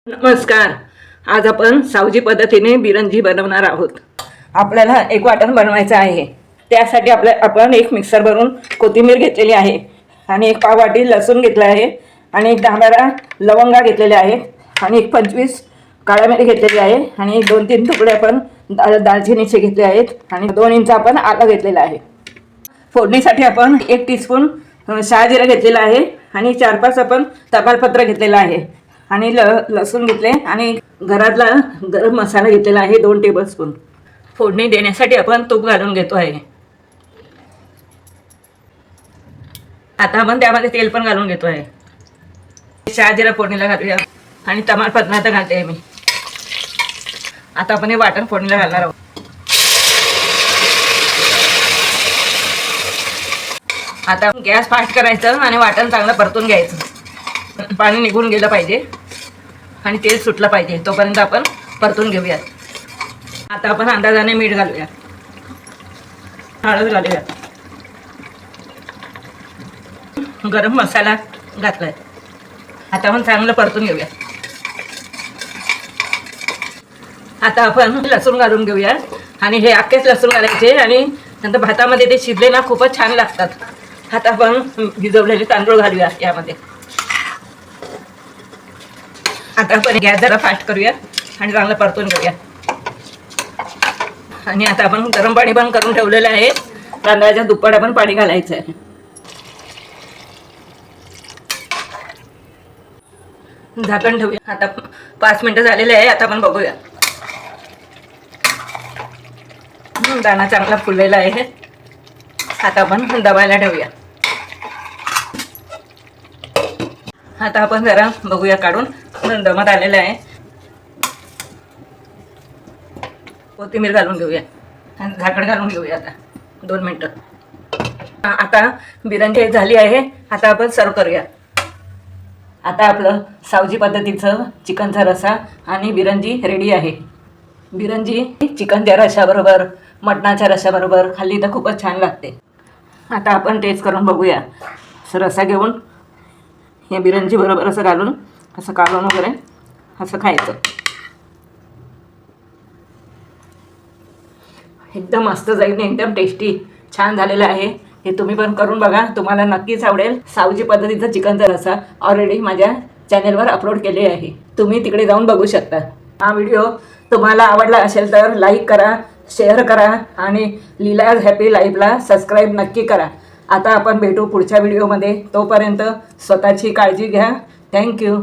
नमस्कार. आज आपण सावजी पद्धतीने बिरंजी बनवणार आहोत. आपल्याला एक वाटण बनवायचं आहे. त्यासाठी आपण एक मिक्सर भरून कोथिंबीर घेतलेली आहे आणि एक पाव वाटी लसूण घेतला आहे आणि एक 10-12 लवंगा घेतलेल्या आहेत आणि एक 25 काळ्या मिरी घेतलेली आहे आणि 2-3 तुकडे आपण दालचिनीचे घेतले आहेत आणि 2 इंच आपण आलं घेतलेलं आहे. फोडणीसाठी आपण 1 टीस्पून शहाजिरा घेतलेला आहे आणि 4-5 आपण तमालपत्र घेतलेलं आहे आणि लसूण घेतले आणि घरातला गरम मसाला घेतलेला आहे 2 टेबलस्पून. फोडणी देण्यासाठी आपण तूप घालून घेतो आहे. आता आपण त्यामध्ये तेल पण घालून घेतो आहे. शहाजिरा फोडणीला घालूया आणि तमालपत्र आता घालते आहे मी. आता आपण हे वाटण फोडणीला घालणार आहोत. आता गॅस फास्ट करायचं आणि वाटण चांगलं परतून घ्यायचं. पाणी निघून गेलं पाहिजे आणि तेल सुटलं पाहिजे तोपर्यंत आपण परतून घेऊया. आता आपण अंदाजाने मीठ घालूया, हळद घालूया, गरम मसाला घातलाय. आता आपण चांगलं परतून घेऊया. आता आपण लसूण घालून घेऊया आणि हे अख्खेच लसूण घालायचे आणि नंतर भातामध्ये ते शिजले ना खूपच छान लागतात. आता आपण भिजवलेले तांदूळ घालूया यामध्ये. आता आपण गॅस जरा फास्ट करूया आणि चांगलं परतून घेऊया. आणि आता आपण गरम पाणी पण करून ठेवलेलं आहे. तांदळाच्या दुप्पट आपण पाणी घालायचं आहे. झाकण ठेवूया. आता 5 मिनिटं झालेले आहे. आता आपण बघूया. दाणा चांगला फुललेला आहे. आता आपण दबायला ठेवूया. आता आपण जरा बघूया काढून दमत आलेलं आहे. कोथिंबीर घालून घेऊया आणि झाकण घालून घेऊया. आता 2 मिनिटं. आता बिरंजी झाली आहे. आता आपण सर्व करूया. आता आपलं सावजी पद्धतीचं चिकनचा रस्सा आणि बिरंजी रेडी आहे. बिरंजी चिकनच्या रश्श्याबरोबर, मटणाच्या रश्श्याबरोबर खाल्ली तर खूपच छान लागते. आता आपण टेस्ट करून बघूया. असं रस्सा घेऊन हे बिरंजी बरोबर असं घालून असं कालवून वगैरे असं खायचं. एकदम मस्त जाईल, एकदम टेस्टी छान झालेलं आहे. हे तुम्ही पण करून बघा, तुम्हाला नक्कीच आवडेल. सावजी पद्धतीचा चिकनचा रस्सा ऑलरेडी माझ्या चॅनेलवर अपलोड केले आहे, तुम्ही तिकडे जाऊन बघू शकता. हा व्हिडिओ तुम्हाला आवडला असेल तर लाईक करा, शेअर करा आणि लीलाज हॅपी लाईफला सबस्क्राईब नक्की करा. आता आपण भेटू पुढच्या व्हिडिओमध्ये. तोपर्यंत स्वतःची काळजी घ्या. थँक्यू.